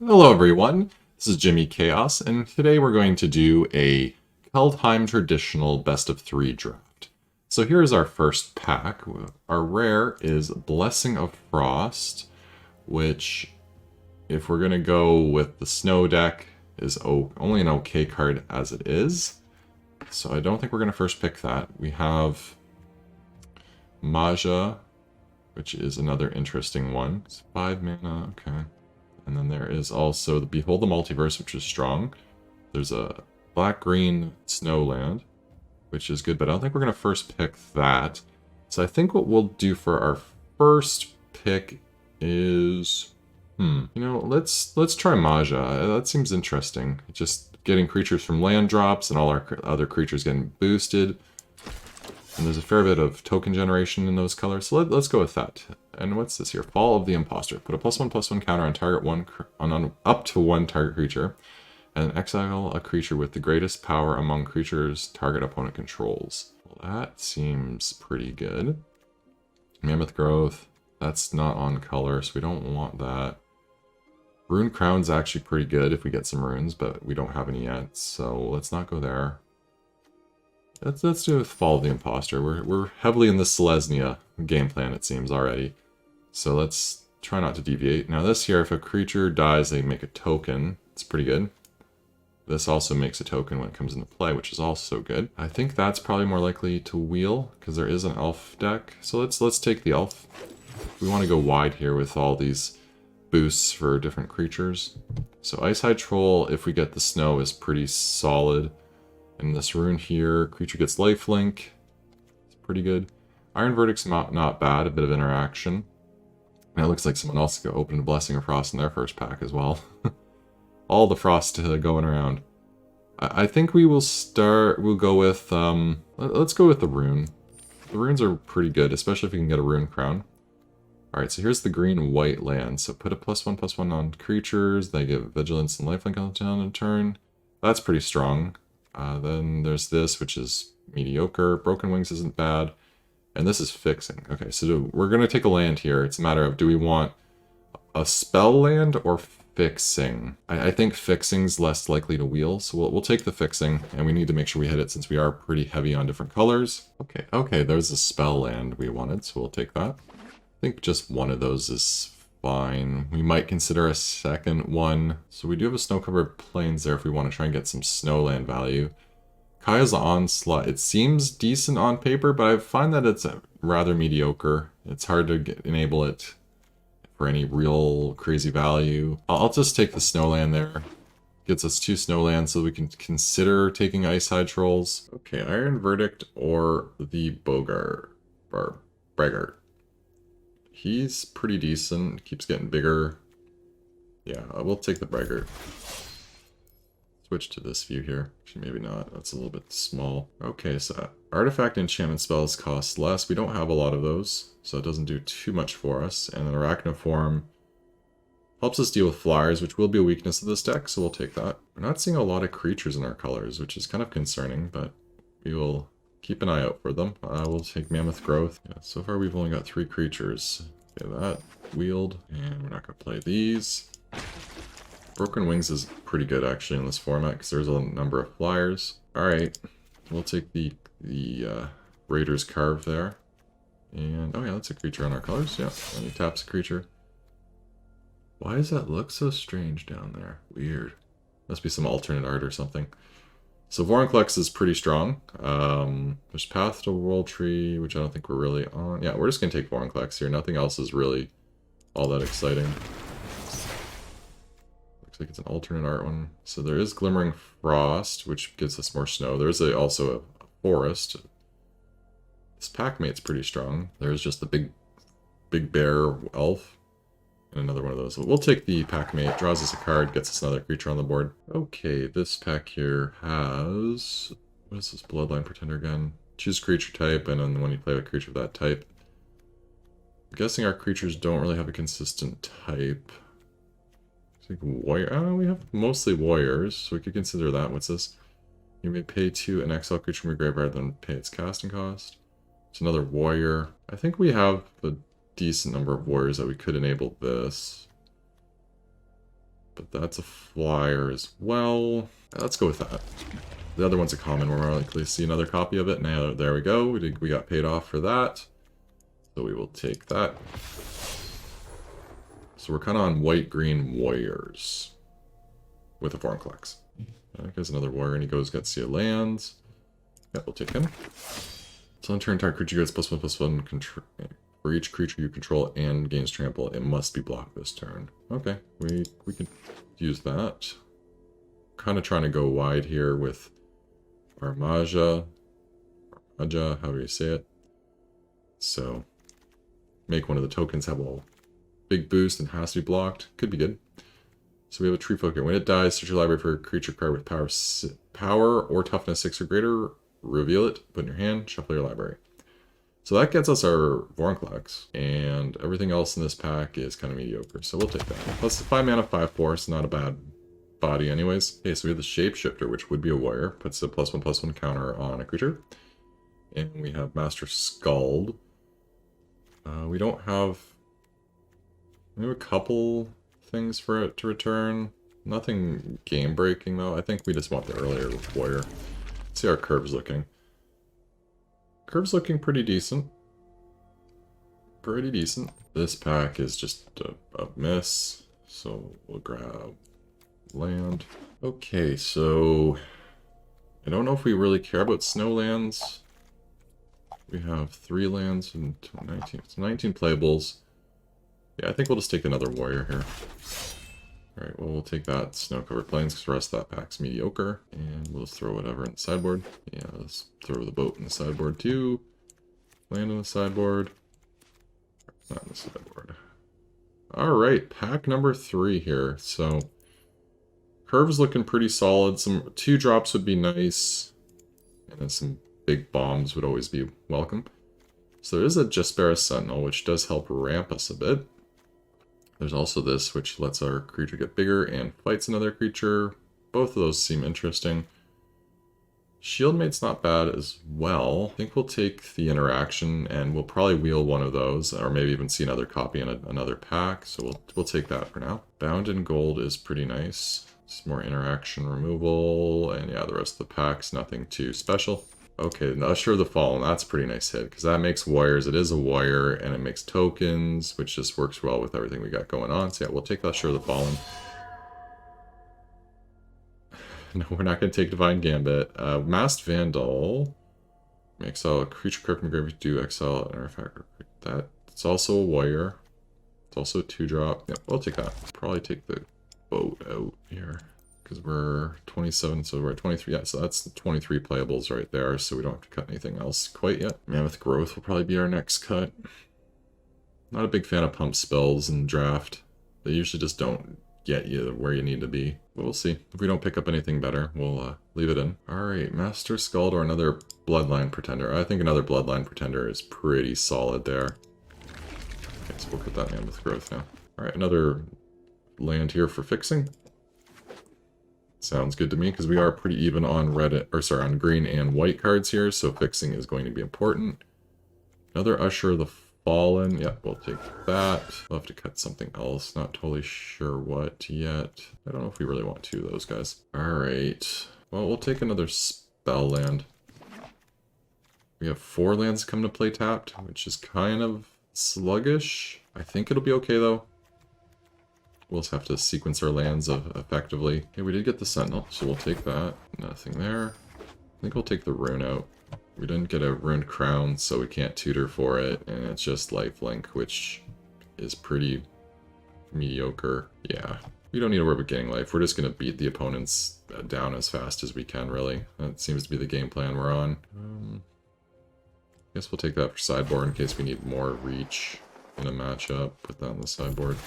Hello everyone, this is Jimmy Chaos, and today we're going to do a Kaldheim traditional best of 3 draft. So here's our first pack. Our rare is Blessing of Frost, which, if we're going to go with the snow deck, is only an okay card as it is. So I don't think we're going to first pick that. We have Maja, which is another interesting one. It's 5 mana, okay. And then there is also the Behold the Multiverse, which is strong. There's a black-green Snowland, which is good, but I don't think we're going to first pick that. So I think what we'll do for our first pick is... let's try Maja. That seems interesting. Just getting creatures from land drops and all our other creatures getting boosted. And there's a fair bit of token generation in those colors, so let's go with that. And what's this here? Fall of the Imposter. Put a +1/+1 counter on target on up to one target creature, and exile a creature with the greatest power among creatures target opponent controls. Well, that seems pretty good. Mammoth Growth. That's not on color, so we don't want that. Rune Crown's actually pretty good if we get some runes, but we don't have any yet, so let's not go there. Let's do with Fall of the Imposter. We're heavily in the Selesnya game plan, it seems, already. So let's try not to deviate. Now this here, if a creature dies, they make a token. It's pretty good. This also makes a token when it comes into play, which is also good. I think that's probably more likely to wheel, because there is an elf deck. So let's take the elf. We want to go wide here with all these boosts for different creatures. So Icehide Troll, if we get the snow, is pretty solid. And this rune here, creature gets lifelink. It's pretty good. Iron Verdict's not bad, a bit of interaction. And it looks like someone else opened a Blessing of Frost in their first pack as well. All the frost going around. I think we'll go with, let's go with the rune. The runes are pretty good, especially if we can get a Rune Crown. Alright, so here's the green-white land. So put a +1/+1 on creatures. They get Vigilance and lifelink on the turn. That's pretty strong. Then there's this, which is mediocre. Broken Wings isn't bad. And this is fixing. Okay, so we're going to take a land here. It's a matter of, do we want a spell land or fixing? I think fixing's less likely to wheel, so we'll take the fixing, and we need to make sure we hit it since we are pretty heavy on different colors. Okay, there's a spell land we wanted, so we'll take that. I think just one of those is fine. We might consider a second one. So we do have a snow-covered plains there if we want to try and get some snowland value. Kaya's Onslaught. It seems decent on paper, but I find that it's rather mediocre. It's hard to enable it for any real crazy value. I'll just take the snowland there. Gets us 2 snowlands so we can consider taking Icehide Trolls. Okay, Iron Verdict or the Braggart. He's pretty decent, keeps getting bigger. Yeah, we'll take the Braggart. Switch to this view here. Actually, maybe not. That's a little bit small. Okay, so artifact enchantment spells cost less. We don't have a lot of those, so it doesn't do too much for us. And then Arachnoform helps us deal with flyers, which will be a weakness of this deck, so we'll take that. We're not seeing a lot of creatures in our colors, which is kind of concerning, but we will keep an eye out for them. We'll take Mammoth Growth. Yeah, so far we've only got 3 creatures. Okay, that wheeled, and we're not going to play these. Broken Wings is pretty good actually in this format because there's a number of flyers. Alright, we'll take the Raider's Carve there. And, oh yeah, that's a creature on our colors. Yeah, and he taps a creature. Why does that look so strange down there? Weird. Must be some alternate art or something. So Vorinclex is pretty strong. There's Path to World Tree, which I don't think we're really on. Yeah, we're just going to take Vorinclex here. Nothing else is really all that exciting. Looks like it's an alternate art one. So there is Glimmering Frost, which gives us more snow. There's also a forest. This Packmate's pretty strong. There's just the big bear elf. And another one of those. We'll take the Packmate, draws us a card, gets us another creature on the board. Okay, this pack here has... what is this? Bloodline Pretender again. Choose creature type, and then when you play a creature of that type. I'm guessing our creatures don't really have a consistent type. I think warrior... we have mostly warriors, so we could consider that. What's this? You may pay 2 an exile creature from your graveyard, then pay its casting cost. It's another warrior. I think we have a decent number of warriors that we could enable this. but that's a flyer as well. Let's go with that. The other one's a common. We're more likely to see another copy of it. Now, there we go. We got paid off for that. So we will take that. So we're kind of on white-green warriors with a foreign collects. There's another warrior, and he goes, gets the lands. Yeah, we'll take him. So on turn, target creature gets +1/+1 control for each creature you control and gains trample. It must be blocked this turn. Okay, we can use that. Kind of trying to go wide here with our Maja, however you say it. So make one of the tokens have a big boost and has to be blocked. Could be good. So we have a tree folk here. When it dies, search your library for a creature card with power or toughness 6 or greater. Reveal it, put in your hand, shuffle your library. So that gets us our Vorinclex, and everything else in this pack is kind of mediocre, so we'll take that. Plus the 5 mana, 5/4, it's not a bad body anyways. Okay, so we have the Shapeshifter, which would be a warrior, puts a +1/+1 counter on a creature. And we have Master Skald. We don't have... We have a couple things for it to return. Nothing game-breaking, though. I think we just want the earlier warrior. Let's see how our curve's looking. Curve's looking pretty decent. Pretty decent. This pack is just a miss, so we'll grab land. Okay, so I don't know if we really care about snow lands. We have 3 lands and 19. It's 19 playables. Yeah, I think we'll just take another warrior here. Alright, well, we'll take that snow-covered plains because the rest of that pack's mediocre. And we'll just throw whatever in the sideboard. Yeah, let's throw the boat in the sideboard too. Land on the sideboard. Not in the sideboard. Alright, pack number 3 here. So, curve's looking pretty solid. Some 2 drops would be nice. And then some big bombs would always be welcome. So there is a Jaspera Sentinel, which does help ramp us a bit. There's also this, which lets our creature get bigger and fights another creature. Both of those seem interesting. Shieldmate's not bad as well. I think we'll take the interaction, and we'll probably wheel one of those, or maybe even see another copy in another pack, so we'll take that for now. Bound in Gold is pretty nice. It's more interaction removal, and yeah, the rest of the pack's nothing too special. Okay, the Usher of the Fallen, that's a pretty nice hit, because that makes warriors. It is a warrior, and it makes tokens, which just works well with everything we got going on. So yeah, we'll take the Usher of the Fallen. No, we're not going to take Divine Gambit. Masked Vandal. Exile a creature card from graveyard to exile an artifact. That's also a warrior. It's also a 2-drop. Yep, we'll take that. Probably take the boat out here. Because we're 27, so we're at 23. Yeah, so that's the 23 playables right there, so we don't have to cut anything else quite yet. Mammoth Growth will probably be our next cut. Not a big fan of pump spells in draft. They usually just don't get you where you need to be. But we'll see. If we don't pick up anything better, we'll leave it in. Alright, Master Skald or another Bloodline Pretender. I think another Bloodline Pretender is pretty solid there. Okay, so we'll cut that Mammoth Growth now. Alright, another land here for fixing. Sounds good to me, because we are pretty even on on green and white cards here, so fixing is going to be important. Another Usher of the Fallen. Yep, we'll take that. We'll have to cut something else. Not totally sure what yet. I don't know if we really want 2 of those guys. Alright. Well, we'll take another spell land. We have 4 lands come to play tapped, which is kind of sluggish. I think it'll be okay, though. We'll just have to sequence our lands effectively. Okay, we did get the Sentinel, so we'll take that. Nothing there. I think we'll take the Rune out. We didn't get a Runed Crown, so we can't tutor for it, and it's just lifelink, which is pretty mediocre. Yeah, we don't need to worry about getting life. We're just going to beat the opponents down as fast as we can, really. That seems to be the game plan we're on. Guess we'll take that for sideboard in case we need more reach in a matchup. Put that on the sideboard.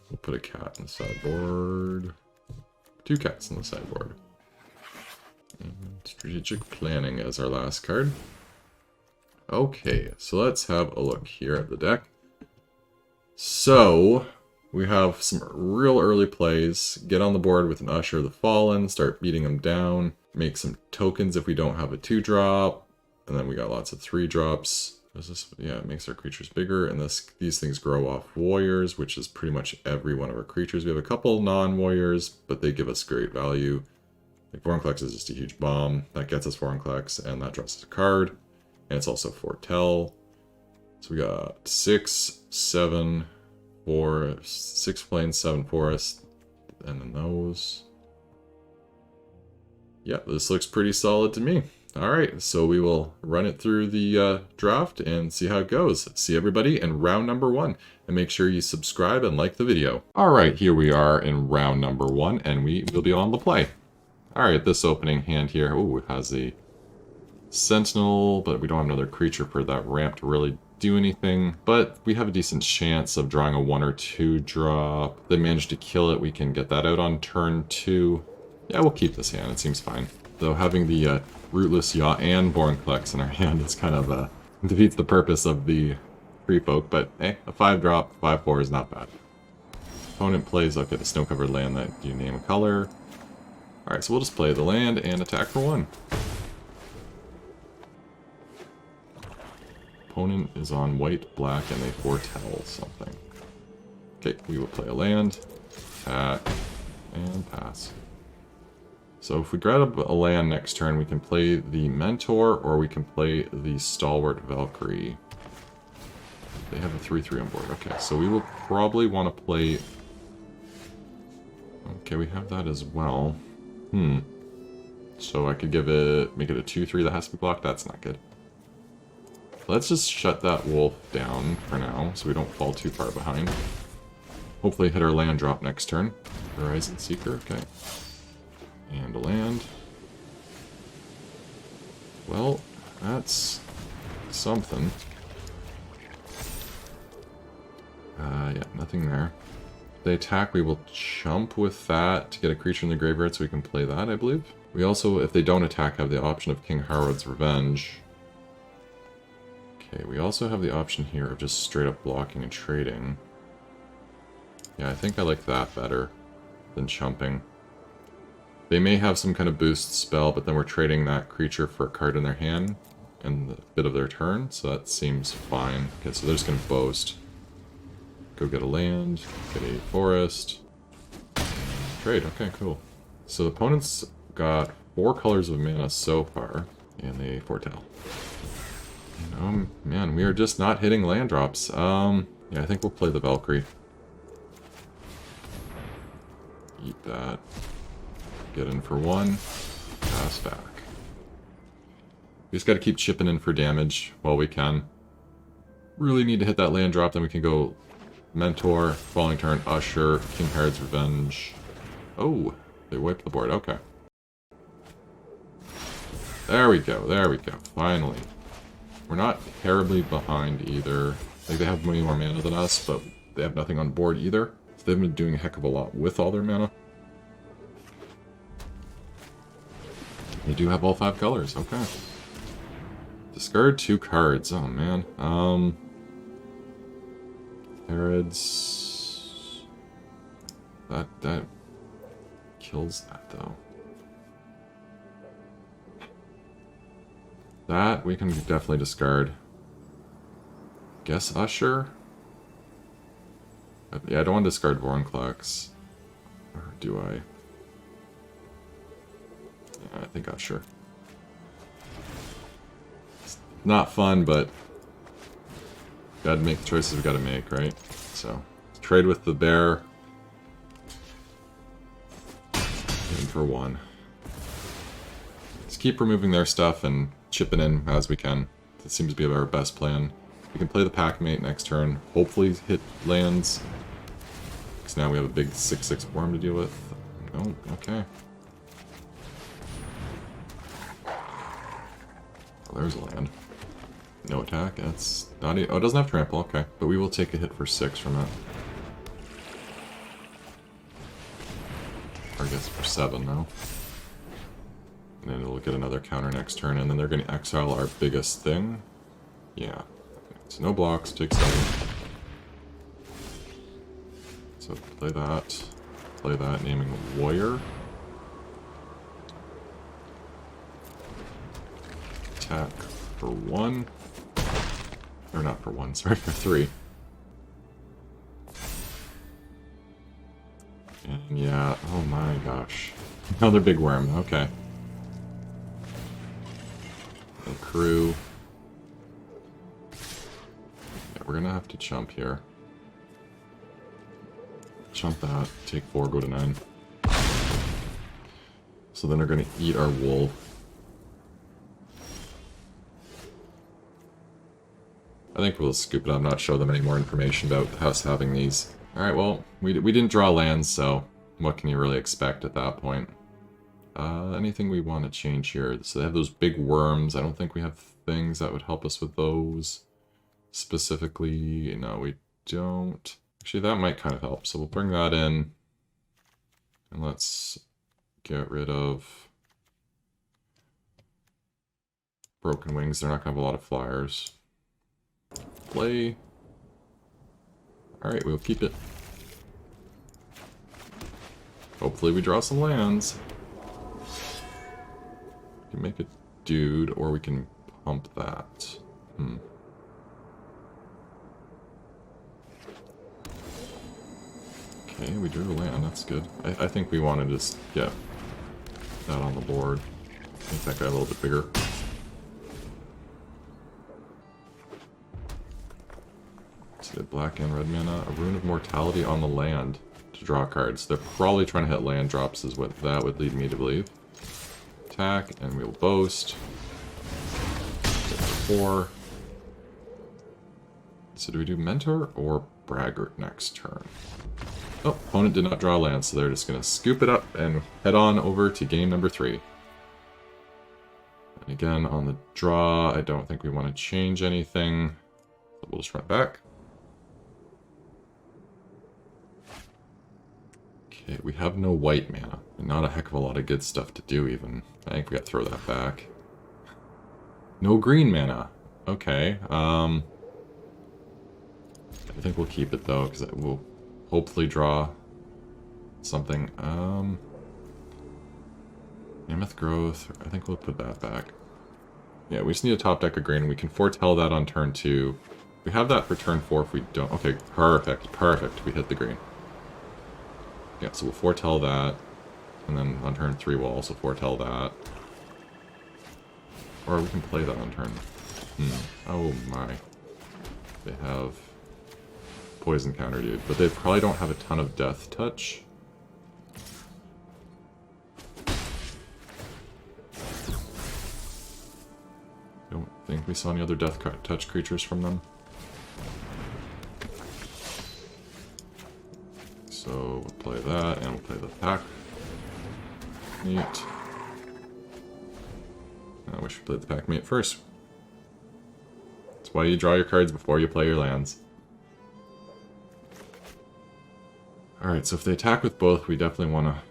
We'll put a cat in the sideboard. 2 cats in the sideboard. And Strategic Planning as our last card. Okay, so let's have a look here at the deck. So, we have some real early plays. Get on the board with an Usher of the Fallen, start beating them down, make some tokens if we don't have a 2-drop, and then we got lots of 3-drops. Does this? Yeah, it makes our creatures bigger, and these things grow off warriors, which is pretty much every one of our creatures. We have a couple non-warriors, but they give us great value. Like Vorinclex is just a huge bomb. That gets us Vorinclex, and that draws us a card. And it's also foretell. So we got 6, 7, 4, 6 plains, 7 forests, and then those. Yeah, this looks pretty solid to me. Alright, so we will run it through the draft and see how it goes. See everybody in round number 1. And make sure you subscribe and like the video. Alright, here we are in round number 1, and we will be on the play. Alright, this opening hand here, ooh, it has the Sentinel, but we don't have another creature for that ramp to really do anything. But we have a decent chance of drawing a 1 or 2 drop. They manage to kill it, we can get that out on turn 2. Yeah, we'll keep this hand, it seems fine. Though having the Rootless Yacht and Vorinclex in our hand is kind of defeats the purpose of the free folk, but hey, a 5-drop, 5/4 is not bad. Opponent plays, okay, the snow-covered land that you name a color. Alright, so we'll just play the land and attack for 1. Opponent is on white, black, and they foretell something. Okay, we will play a land, attack, and pass. So if we grab a land next turn, we can play the Mentor, or we can play the Stalwart Valkyrie. They have a 3/3 on board. Okay, so we will probably want to play... Okay, we have that as well. So I could make it a 2/3 that has to be blocked. That's not good. Let's just shut that wolf down for now, so we don't fall too far behind. Hopefully hit our land drop next turn. Horizon Seeker, okay. And a land. Well, that's something. Yeah, nothing there. If they attack, we will chump with that to get a creature in the graveyard so we can play that, I believe. We also, if they don't attack, have the option of King Harrod's Revenge. Okay, we also have the option here of just straight up blocking and trading. Yeah, I think I like that better than chumping. They may have some kind of boost spell, but then we're trading that creature for a card in their hand and a bit of their turn, so that seems fine. Okay, so they're just going to boast. Go get a land, get a forest, trade. Okay, cool. So the opponent's got 4 colors of mana so far, and they foretell. And, man, we are just not hitting land drops. Yeah, I think we'll play the Valkyrie. Eat that. Get in for 1, pass back. We just gotta keep chipping in for damage while we can. Really need to hit that land drop, then we can go Mentor, Falling Turn, Usher, King Harrod's Revenge. Oh, they wiped the board, okay. There we go, finally. We're not terribly behind either. Like, they have way more mana than us, but they have nothing on board either. So they've been doing a heck of a lot with all their mana. They do have all 5 colors, okay. Discard 2 cards, oh man. Harrod's... That kills that though. That we can definitely discard. Guess Usher? Yeah, I don't want to discard Vorinclex. Or do I? I think Usher. It's not fun, but gotta make the choices we gotta make, right? So, trade with the bear. In for 1. Just keep removing their stuff and chipping in as we can. That seems to be our best plan. We can play the Packmate next turn. Hopefully hit lands. Because now we have a big 6/6 worm to deal with. No, okay. Oh, there's a land. No attack, that's not oh, it doesn't have trample, okay. But we will take a hit for 6 from it. Or I guess for 7 now. And then it'll get another counter next turn, and then they're going to exile our biggest thing. Yeah. So no blocks, take 7. So play that, naming a warrior. Attack for 1. Or not for 1, sorry, for 3. And yeah, oh my gosh. Another big worm, okay. The crew. Yeah, we're gonna have to chump here. Chump that, take 4, go to 9. So then they're gonna eat our wool. I think we'll scoop it up, not show them any more information about us having these. Alright, well, we didn't draw lands, so what can you really expect at that point? Anything we want to change here? So they have those big worms. I don't think we have things that would help us with those. Specifically, no, we don't. Actually, that might kind of help, so we'll bring that in. And let's get rid of Broken Wings. They're not going to have a lot of flyers. Play. Alright, we'll keep it. Hopefully we draw some lands. We can make a dude, or we can pump that. Okay, we drew a land, that's good. I think we want to just get that on the board. Make that guy a little bit bigger. So we have black and red mana. A Rune of Mortality on the land to draw cards. They're probably trying to hit land drops is what that would lead me to believe. Attack, and we'll boast. Get for 4. So do we do Mentor or Braggart next turn? Oh, opponent did not draw land, so they're just going to scoop it up and head on over to game number 3. And again, on the draw, I don't think we want to change anything. So we'll just run it back. Okay, we have no white mana, and not a heck of a lot of good stuff to do even. I think we gotta throw that back. No green mana. Okay, I think we'll keep it though, because we'll hopefully draw something. Mammoth Growth, I think we'll put that back. Yeah, we just need a top deck of green. We can foretell that on turn 2. We have that for turn 4 if we don't. Okay, perfect, perfect. We hit the green. Yeah, so we'll foretell that. And then on turn 3 we'll also foretell that. Or we can play that on turn... Oh my. They have poison counter, dude. But they probably don't have a ton of death touch. Don't think we saw any other death touch creatures from them. So we'll play that, and we'll play the pack. Neat. I wish we played the pack meat first. That's why you draw your cards before you play your lands. Alright, so if they attack with both, we definitely want to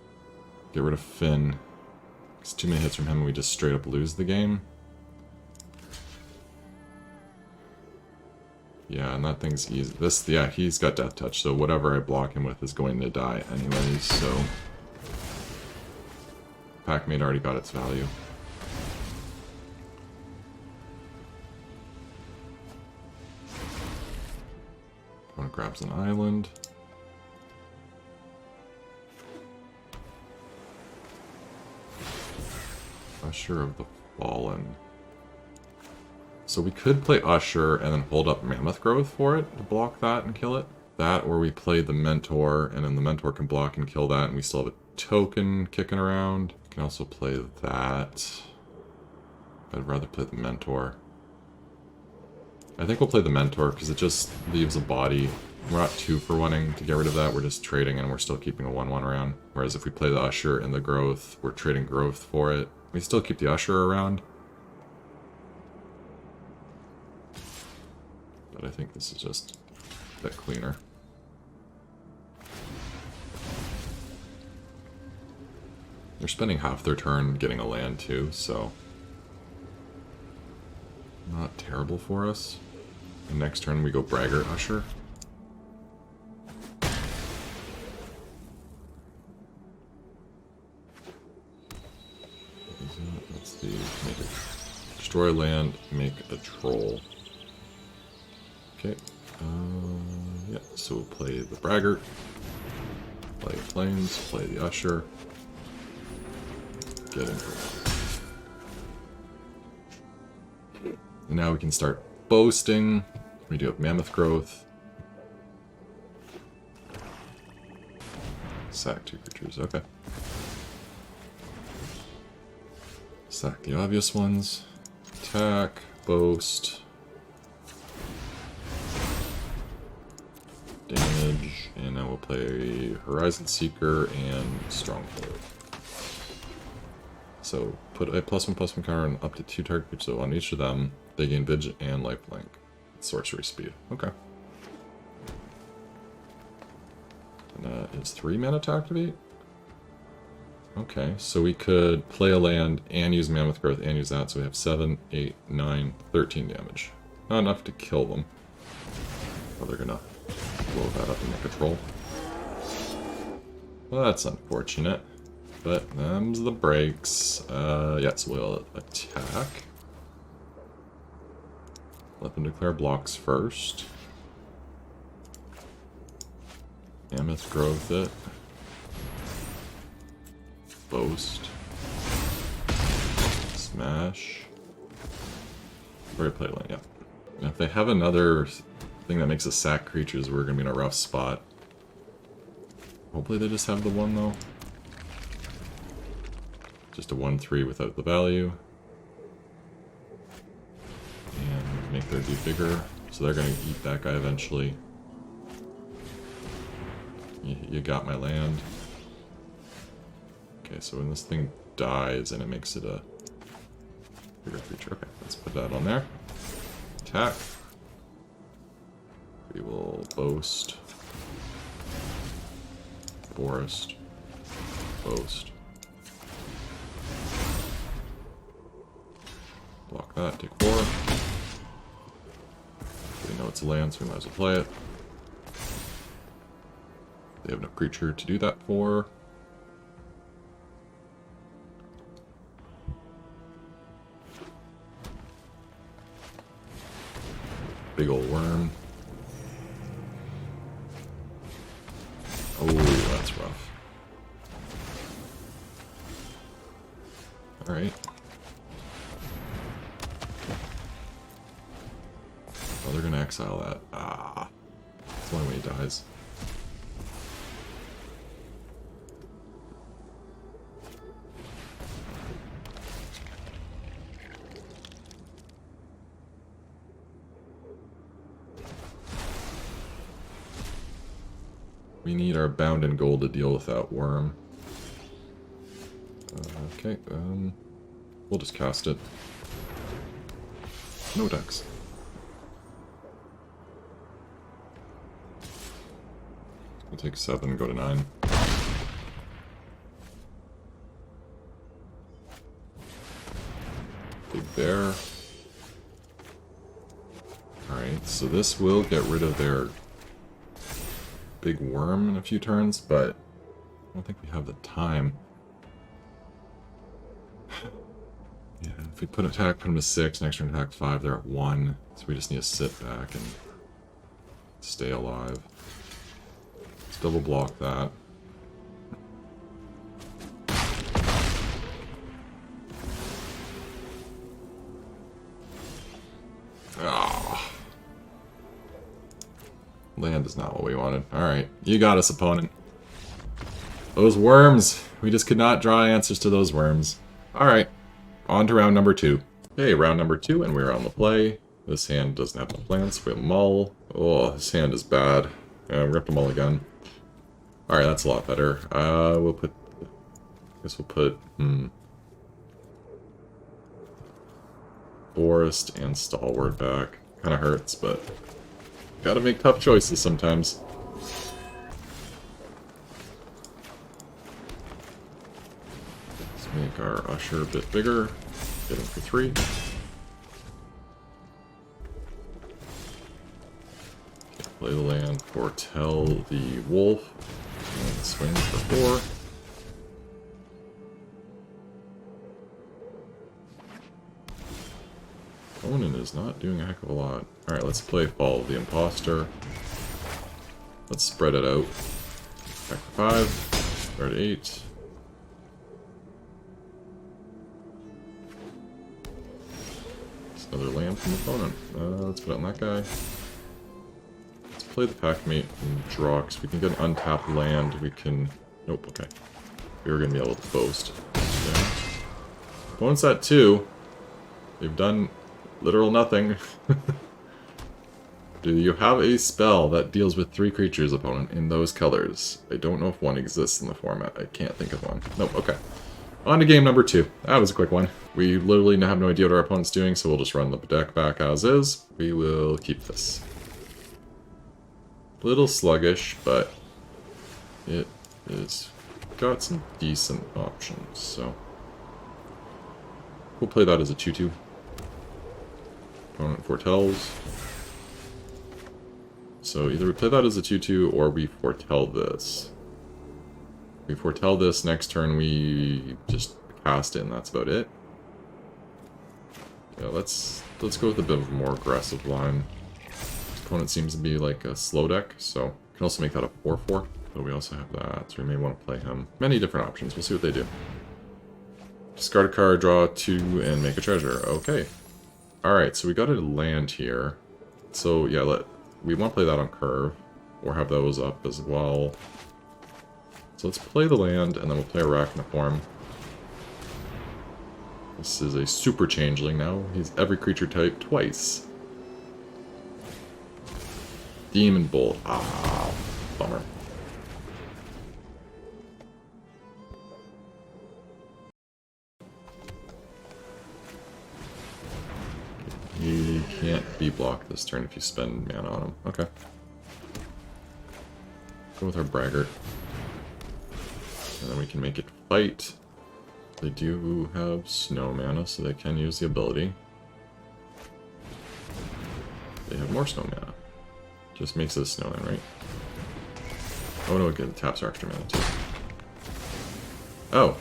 get rid of Finn. Because too many hits from him and we just straight up lose the game. Yeah, and that thing's easy. Yeah, he's got death touch, so whatever I block him with is going to die anyways, so... Packmate already got its value. Opponent grabs an island. Usher of the Fallen. So we could play Usher and then hold up Mammoth Growth for it to block that and kill it. That, or we play the Mentor, and then the Mentor can block and kill that, and we still have a token kicking around. We can also play that. I'd rather play the Mentor. I think we'll play the Mentor, because it just leaves a body. We're not 2 for 1ing to get rid of that, we're just trading, and we're still keeping a 1/1 around. Whereas if we play the Usher and the Growth, we're trading Growth for it. We still keep the Usher around. But I think this is just a bit cleaner. They're spending half their turn getting a land too, so... Not terrible for us. And next turn we go Braggart Usher. Let's see. Make it. Destroy land, make a troll. Okay. Yeah, so we'll play the Braggart, play Plains, play the Usher, get in. And now we can start boasting. We do have Mammoth Growth. Sack 2 creatures, okay. Sack the obvious ones. Attack, boast. Damage, and now we'll play Horizon Seeker and Stronghold. So put a +1/+1 counter on up to 2 targets, so on each of them, they gain Vidge and Lifelink. Sorcery speed. Okay. And that is 3 mana to activate? Okay, so we could play a land and use Mammoth Growth and use that, so we have 7, 8, 9, 13 damage. Not enough to kill them. Oh, they're gonna blow that up in the control. Well, that's unfortunate. But them's the breaks. Yes, we'll attack. Let them declare blocks first. Mammoth Growth it. Boast. Smash. Or play land, yeah. And if they have another thing that makes us sack creatures, we're gonna be in a rough spot. Hopefully they just have the one though. Just a 1/3 without the value. And make their dude bigger. So they're gonna eat that guy eventually. You got my land. Okay, so when this thing dies and it makes it a bigger creature. Okay, let's put that on there. Attack. We will boast. Forest. Boast. Block that, take 4. We know it's a land, so we might as well play it. They have no creature to do that for. Big old worm. Oh, that's rough. Alright. Oh, they're gonna exile that. Ah. That's the only way he dies. We need our bound in gold to deal with that worm. Okay, we'll just cast it. No decks. We'll take 7, go to 9. Big bear. Alright, so this will get rid of their big worm in a few turns, but I don't think we have the time. Yeah, if we put attack, put them to 6, next turn attack 5, they're at 1. So we just need to sit back and stay alive. Let's double block that. Ah. Land is not what we wanted. Alright, you got us, opponent. Those worms! We just could not draw answers to those worms. Alright, on to round number 2. Okay, round number 2, and we're on the play. This hand doesn't have no plans, so we mull. Oh, this hand is bad. Yeah, we're gonna have to mull again. Alright, that's a lot better. We'll put... I guess we'll put... Forest and Stalwart back. Kinda hurts, but... Gotta make tough choices sometimes. Let's make our Usher a bit bigger. Get him for 3. Play the land, foretell the wolf, and swing for 4. Opponent is is not doing a heck of a lot. Alright, let's play Fall of the Imposter. Let's spread it out. Back for 5. Start 8. Another land from the opponent. Let's put it on that guy. Let's play the Packmate and draw, because we can get an untapped land. We can... Nope, okay. We were going to be able to boast. Okay. Opponent's at 2. They've done literal nothing. Do you have a spell that deals with 3 creatures, opponent, in those colors? I don't know if one exists in the format. I can't think of one. Nope, okay. On to game number 2. That was a quick one. We literally have no idea what our opponent's doing, so we'll just run the deck back as is. We will keep this. Little sluggish, but it is got some decent options, so we'll play that as a 2/2. Opponent foretells. So either we play that as a 2/2 or we foretell this. We foretell this, next turn we just cast it and that's about it. Yeah, let's go with a bit of a more aggressive line. This opponent seems to be like a slow deck, so we can also make that a 4/4. But we also have that, so we may want to play him. Many different options, we'll see what they do. Discard a card, draw 2, and make a treasure. Okay. Alright, so we got a land here. So yeah, we want to play that on curve, or have those up as well. So let's play the land, and then we'll play Arachniform. This is a super changeling now. He's every creature type twice. Demon Bolt. Ah, bummer. He can't be blocked this turn if you spend mana on him. Okay. Go with our Braggart. And then we can make it fight. They do have snow mana, so they can use the ability. They have more snow mana. Just makes it a snow land, right? Oh no, it taps our extra mana too. Oh.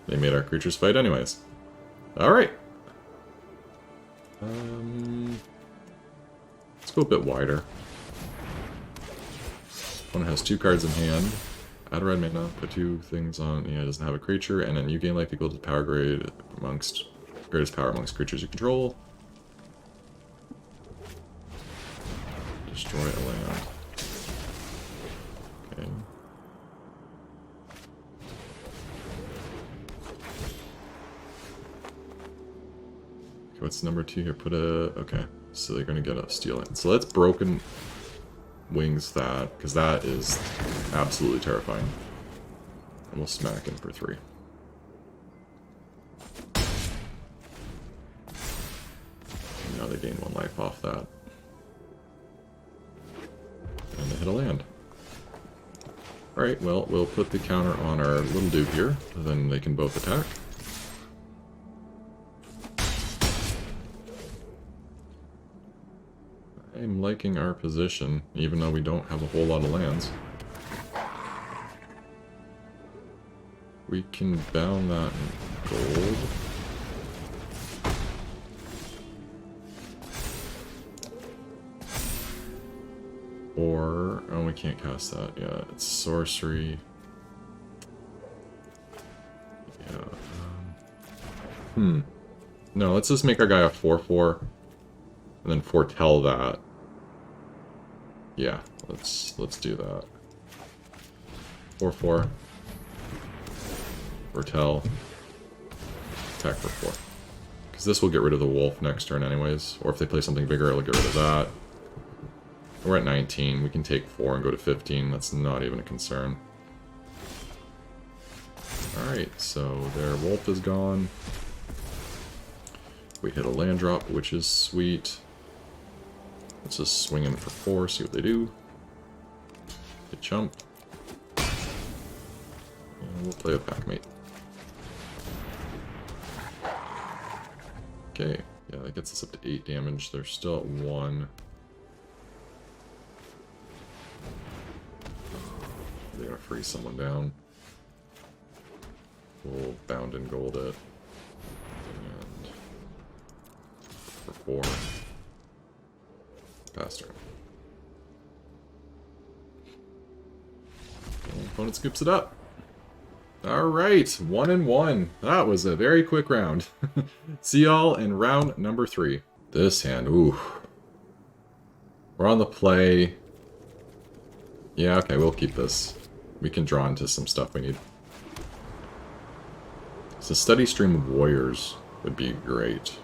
They made our creatures fight anyways. Alright. Let's go a bit wider. Opponent has 2 cards in hand. Add a red mana, put 2 things on. Yeah, it doesn't have a creature, and then you gain life equal to power grade amongst greatest power amongst creatures you control. Destroy a land. Okay. Okay, what's number 2 here? Put a... Okay, so they're gonna get a steal in. So let's Broken Wings that, because that is absolutely terrifying. And we'll smack in for 3. And now they gain 1 life off that. And they hit a land. Alright, well, we'll put the counter on our little dude here, then they can both attack. I'm liking our position, even though we don't have a whole lot of lands. We can bound that in gold. Or... oh, we can't cast that yet. It's sorcery. Yeah. No, let's just make our guy a 4/4. And then foretell that. Yeah, let's do that. 4/4. Foretell. Attack for 4. Because this will get rid of the wolf next turn anyways. Or if they play something bigger, it'll get rid of that. We're at 19. We can take 4 and go to 15. That's not even a concern. Alright, so their wolf is gone. We hit a land drop, which is sweet. Let's just swing in for 4, see what they do. They chump. And we'll play a Packmate. Okay, yeah, that gets us up to 8 damage. They're still at 1. They're gonna freeze someone down. We'll bound and gold it. And for 4. Pass turn. Opponent scoops it up. Alright, 1-1. That was a very quick round. See y'all in round number 3. This hand, ooh. We're on the play. Yeah, okay, we'll keep this. We can draw into some stuff we need. So steady stream of warriors would be great.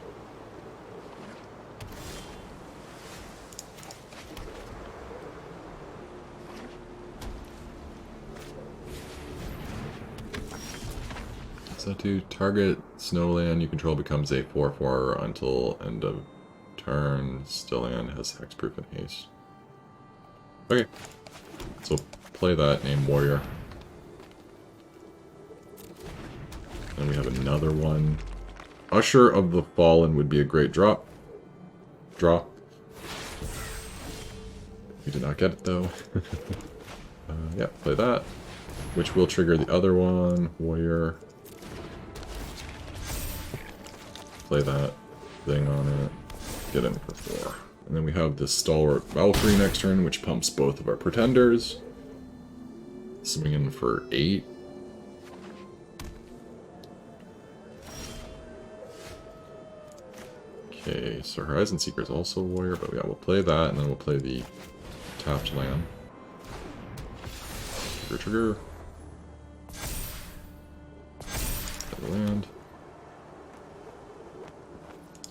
So to target snowland you control becomes a 4/4 until end of turn. Still land has hexproof and haste. Okay, so play that, name warrior. And we have another one. Usher of the Fallen would be a great drop. Draw. We did not get it though. Yeah, play that. Which will trigger the other one. Warrior. Play that thing on it. Get in for 4. And then we have this Stalwart Valkyrie next turn, which pumps both of our Pretenders. Swing in for 8. Okay, so Horizon Seeker is also a warrior, but yeah, we'll play that, and then we'll play the tapped land. Trigger. Play the land.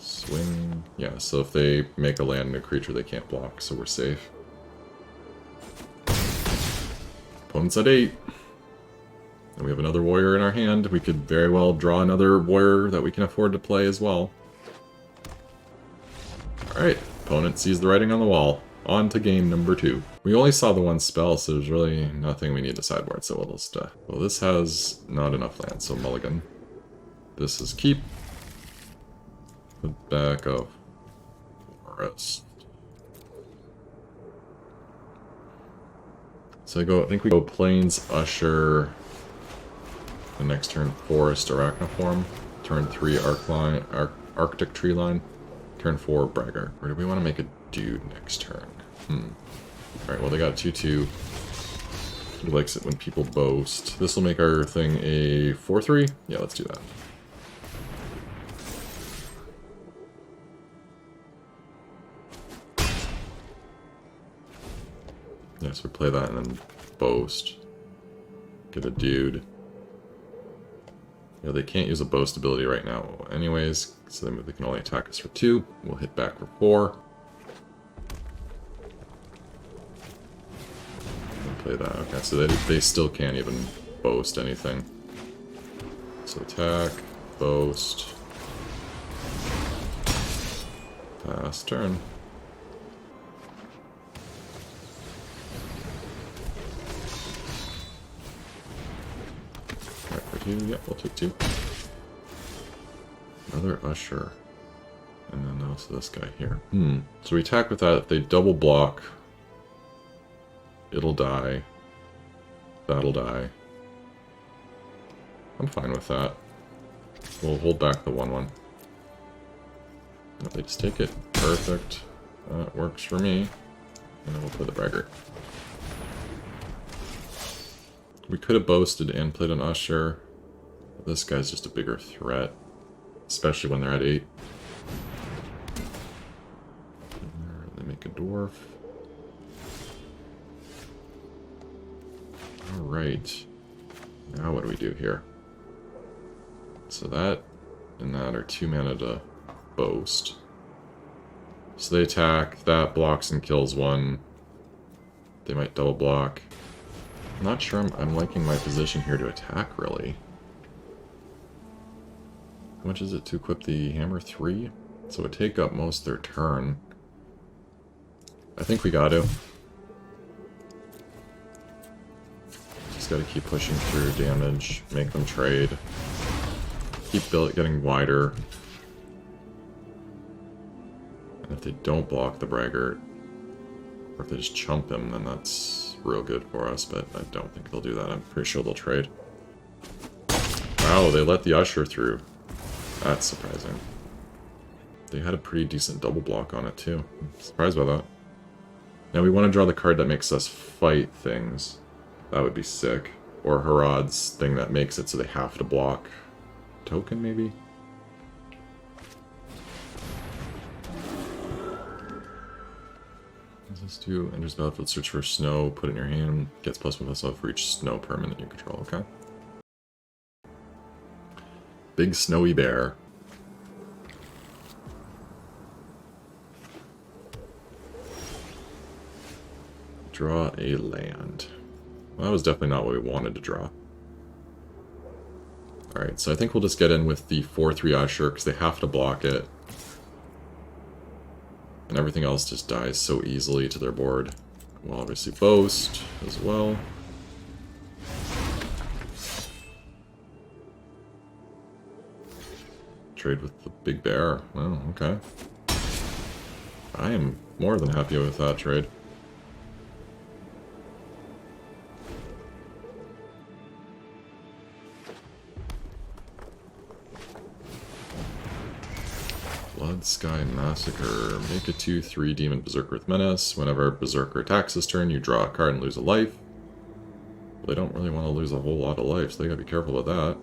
Swing. Yeah, so if they make a land and a creature, they can't block, so we're safe. Opponent's at 8. And we have another warrior in our hand. We could very well draw another warrior that we can afford to play as well. Alright, opponent sees the writing on the wall. On to game number 2. We only saw the one spell, so there's really nothing we need to sideboard, so we'll just... well, this has not enough land, so mulligan. This is keep. The back of forest. So I think we go Plains, Usher. The next turn, Forest, Arachnoform. Turn 3, Arctic Tree Line. Turn 4, Braggart. Or do we want to make a dude next turn? Alright, well they got 2/2. He likes it when people boast. This will make our thing a 4/3? Yeah, let's do that. Yeah, so we play that and then boast. Get a dude. Yeah, they can't use a boast ability right now anyways, so they can only attack us for 2. We'll hit back for 4. And play that. Okay, so they still can't even boast anything. So attack, boast, pass turn. Alright, for 2, yeah, we'll take 2. Another Usher. And then also this guy here. So we attack with that. If they double block, it'll die. That'll die. I'm fine with that. We'll hold back the 1/1. They just take it. Perfect. That works for me. And then we'll play the Braggart. We could have boasted and played an Usher. But this guy's just a bigger threat. Especially when they're at 8. They make a dwarf. Alright. Now what do we do here? So that and that are 2 mana to boast. So they attack, that blocks and kills 1. They might double block. I'm not sure I'm liking my position here to attack, really. How much is it to equip the hammer? 3? So it would take up most of their turn. I think we got to. Just got to keep pushing through damage, make them trade. Keep getting wider. And if they don't block the Braggart, or if they just chump him, then that's real good for us, but I don't think they'll do that. I'm pretty sure they'll trade. Wow, they let the Usher through. That's surprising. They had a pretty decent double block on it too. I'm surprised by that. Now we want to draw the card that makes us fight things. That would be sick. Or Harad's thing that makes it so they have to block. Token, maybe? What does this do? Enters the battlefield, search for snow, put it in your hand, gets +1/+1 for each snow permanent you control, okay? Big snowy bear. Draw a land. Well, that was definitely not what we wanted to draw. Alright, so I think we'll just get in with the 4/3 Usher, because they have to block it. And everything else just dies so easily to their board. We'll obviously boast as well. Trade with the big bear. Oh, okay. I am more than happy with that trade. Blood Sky Massacre. Make a 2/3 Demon Berserker with Menace. Whenever Berserker attacks this turn, you draw a card and lose a life. Well, they don't really want to lose a whole lot of life, so they gotta be careful with that.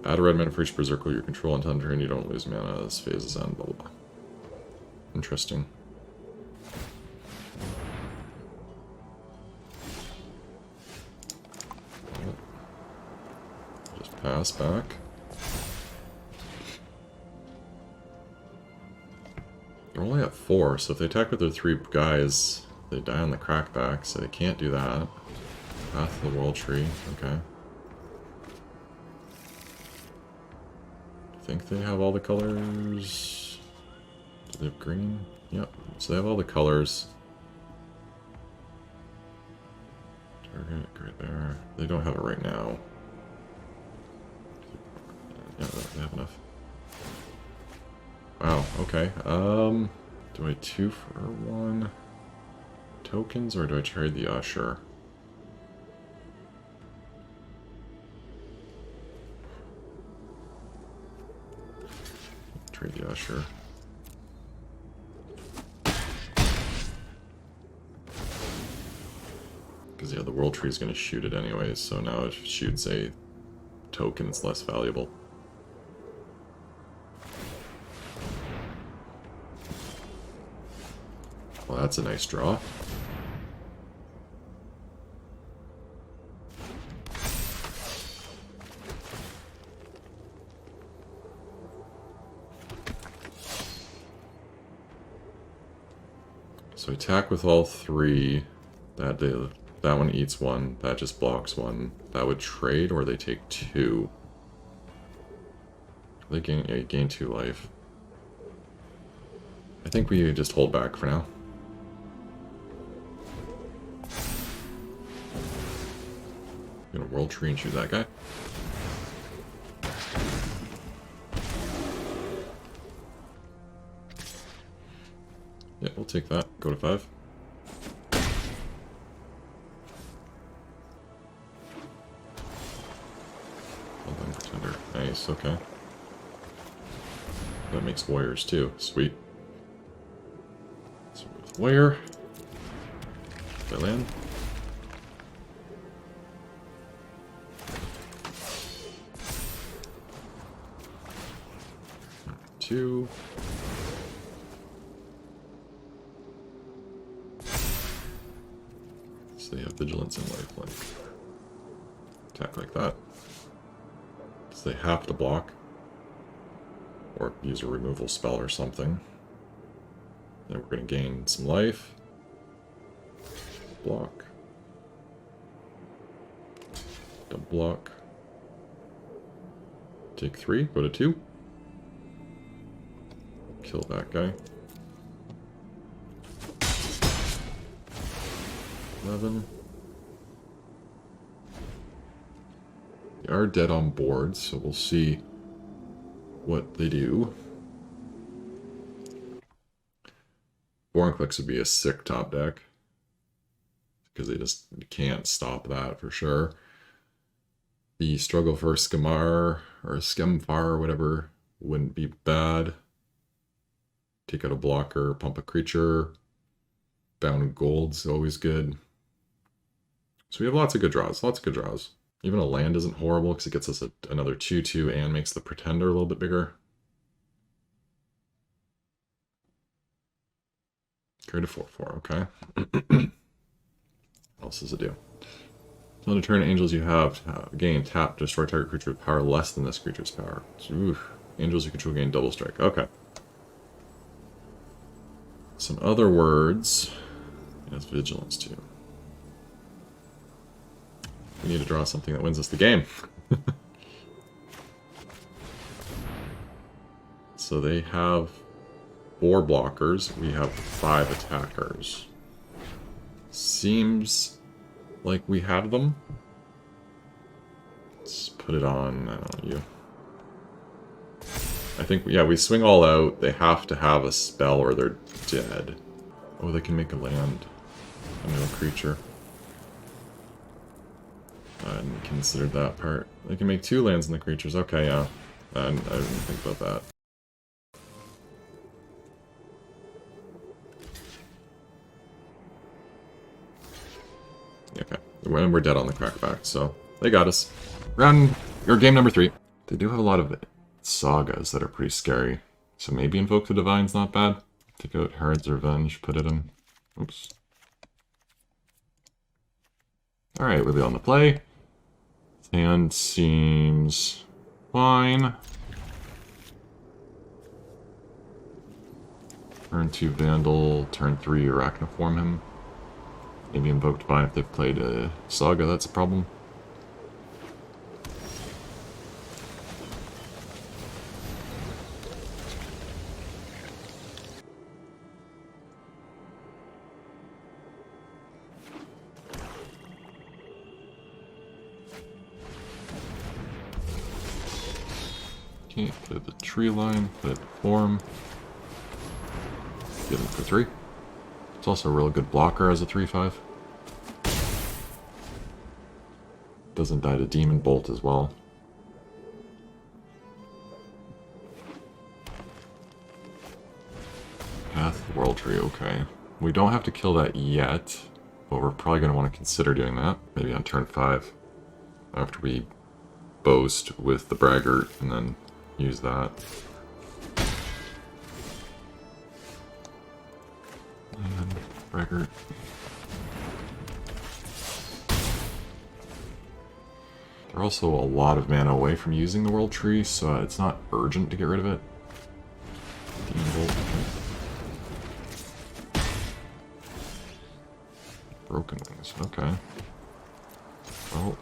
Add a red mana for each Berserker you control until turn you don't lose mana as phases end, blah blah blah. Interesting. Just pass back. They're only at 4, so if they attack with their 3 guys, they die on the crackback, so they can't do that. Path of the World Tree, okay. I think they have all the colors. Do they have green? Yep, so they have all the colors. Target, right there. They don't have it right now. Yeah, they have enough. Wow, okay. Do I 2 for 1 tokens, or do I trade the Usher? Trade the Usher. Because, yeah, the World Tree is going to shoot it anyways, so now if it shoots a token, it's less valuable. Well, that's a nice draw. So attack with all 3. That one eats 1. That just blocks 1. That would trade, or they take 2. They gain 2 life. I think we just hold back for now. Gonna World Tree and shoot that guy. Yeah, we'll take that. Go to 5. Kaldheim Pretender. Nice, okay. That makes warriors too. Sweet. So with warrior. Did I land? Two. So they have vigilance and lifelink. Attack like that. So they have to block. Or use a removal spell or something. Then we're going to gain some life. Block. Double block. Take 3, go to 2. Kill that guy. 11. They are dead on board, so we'll see what they do. Vorinclex would be a sick top deck, because they just can't stop that for sure. The struggle for Skemar, or Skemfar, or whatever, wouldn't be bad. Take out a blocker, pump a creature. Bound gold's always good. So we have lots of good draws, lots of good draws. Even a land isn't horrible because it gets us another 2/2 and makes the Pretender a little bit bigger. Create a 4/4, okay. What else does it do? On a turn, angels you have gain tap, destroy target creature with power less than this creature's power. Oof. Angels you control gain double strike. Okay. Some other words. It has vigilance too. We need to draw something that wins us the game. So they have 4 blockers. We have 5 attackers. Seems like we have them. Let's put it on, I don't know, you. I think, yeah, we swing all out. They have to have a spell or they're dead. Oh, they can make a land. I know, a creature. I hadn't considered that part. They can make 2 lands in the creatures. Okay, yeah. I didn't think about that. Okay. And we're dead on the crackback, so they got us. Game number 3. They do have a lot of sagas that are pretty scary. So maybe Invoke the Divine's not bad. Take out Herod's Revenge, put it in. Oops. Alright, we'll be on the play. Hand seems fine. Turn 2 Vandal, turn 3 Arachniform him. Maybe Invoke Divine if they've played a Saga, that's a problem. Okay, put it the tree line, put it form. Get him for 3. It's also a real good blocker as a 3/5. Doesn't die to Demon Bolt as well. Path of the World Tree, okay. We don't have to kill that yet, but we're probably going to want to consider doing that. Maybe on turn 5. After we boast with the Braggart and then use that. And Braggart. They're also a lot of mana away from using the World Tree, so it's not urgent to get rid of it. Demon Bolt. Broken Wings, okay. Well,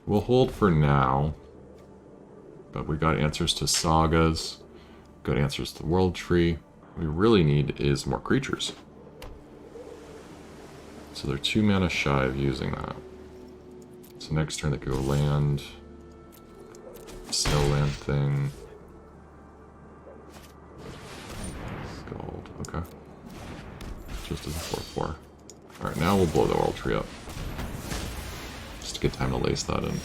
we'll hold for now. But we got answers to sagas, got answers to the World Tree. What we really need is more creatures. So they're 2 mana shy of using that. So next turn they could go land, snow land thing. Gold, okay. Just as a 4/4. Alright, now we'll blow the World Tree up. Just a good time to lace that in.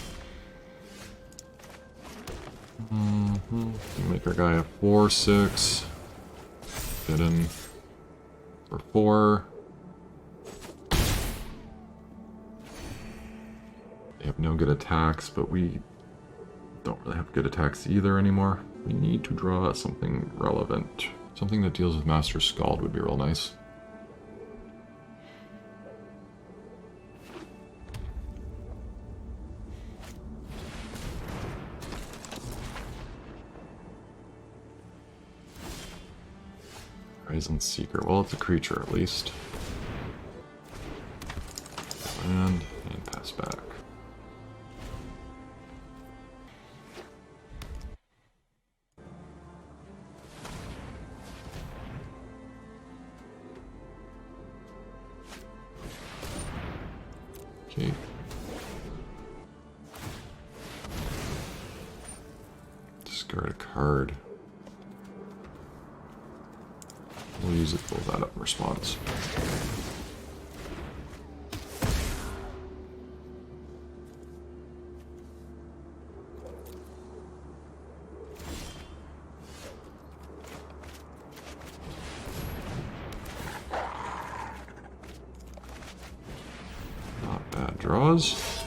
Make our guy a 4/6. Fit him for 4. They have no good attacks, but we don't really have good attacks either anymore. We need to draw something relevant. Something that deals with Master Skald would be real nice. Horizon Seeker. Well, it's a creature at least. Land and pass back. Okay. Discard a card. We'll use it to pull that up in response. draws.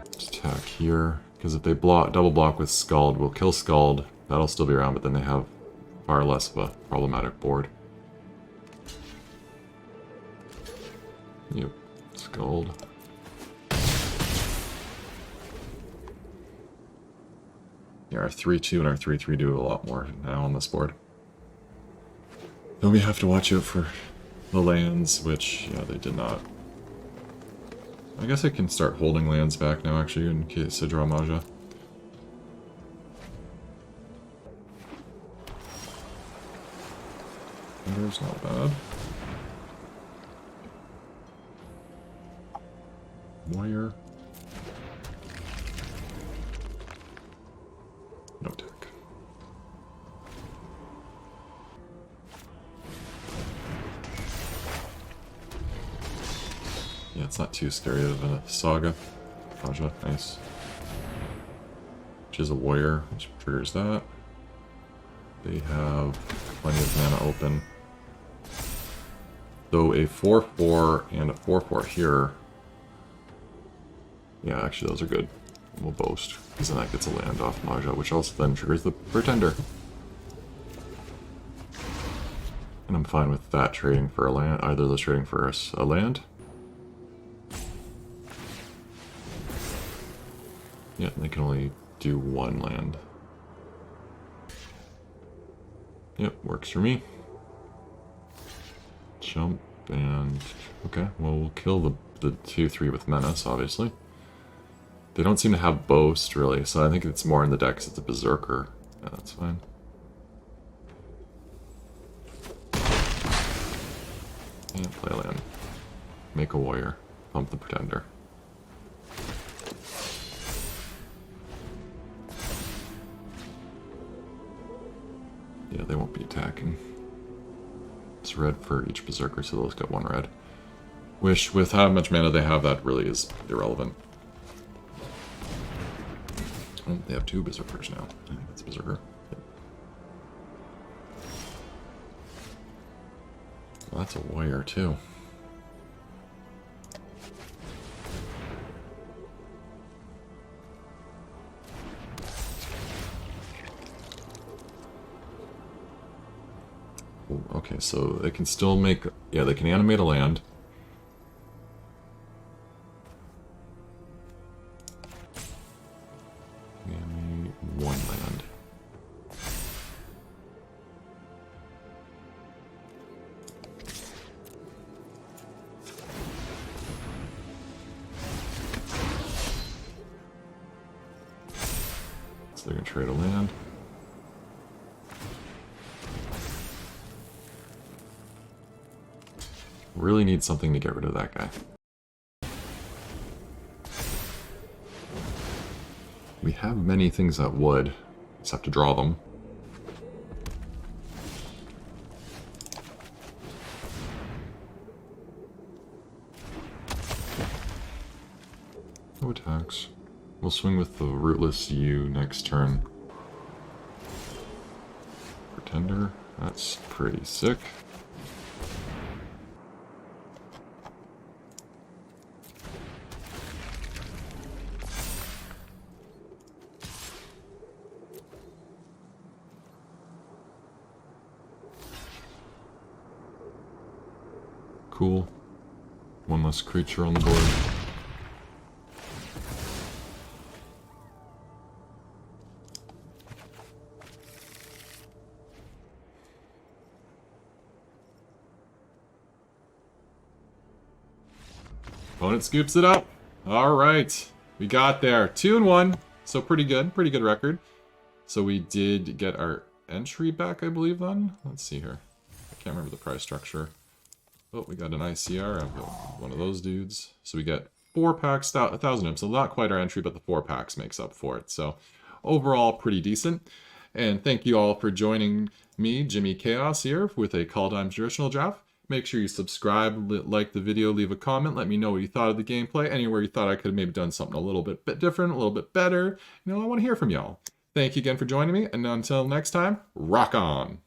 Let's attack here. Because if they double block with Scald, we'll kill Scald. That'll still be around, but then they have far less of a problematic board. Yep, Scald. Yeah, our 3-2 and our 3-3 do a lot more now on this board. Then we have to watch out for the lands, which, yeah, they did not. I guess I can start holding lands back now, actually, in case I draw Maja. There's not bad. Wire. No tech. Yeah, it's not too scary of a saga. Maja, nice. Which is a warrior, which triggers that. They have plenty of mana open. Though a 4-4 and a 4-4 here. Yeah, actually those are good. We'll boast, because then that gets a land off Maja, which also then triggers the Pretender. And I'm fine with that trading for a land, either of those trading for a land. Yeah, they can only do one land. Yep, works for me. Jump and... okay, well we'll kill the 2-3 with Menace, obviously. They don't seem to have Boast, really, so I think it's more in the deck because it's a Berserker. Yeah, that's fine. And play a land. Make a warrior. Pump the Pretender. Yeah, they won't be attacking. It's red for each Berserker, so they'll get one red. Which, with how much mana they have, that really is irrelevant. Oh, they have two Berserkers now. I think that's Berserker. Yep. Well, that's a warrior, too. Okay, so they can still make... yeah, they can animate a land. Animate one land. So they're going to trade a land. Really need something to get rid of that guy. We have many things that would. Just have to draw them. No attacks. We'll swing with the Rootless U next turn. Pretender. That's pretty sick. Cool. One less creature on the board. Opponent scoops it up. All right. We got there. 2-1. So pretty good. Pretty good record. So we did get our entry back, I believe, then. Let's see here. I can't remember the price structure. Oh, we got an ICR. I've got one of those dudes. So we get 4 packs, 1,000 imps. So not quite our entry, but the 4 packs makes up for it. So overall, pretty decent. And thank you all for joining me, Jimmy Chaos, here with a Kaldheim traditional draft. Make sure you subscribe, like the video, leave a comment. Let me know what you thought of the gameplay. Anywhere you thought I could have maybe done something a little bit different, a little bit better. You know, I want to hear from y'all. Thank you again for joining me. And until next time, rock on.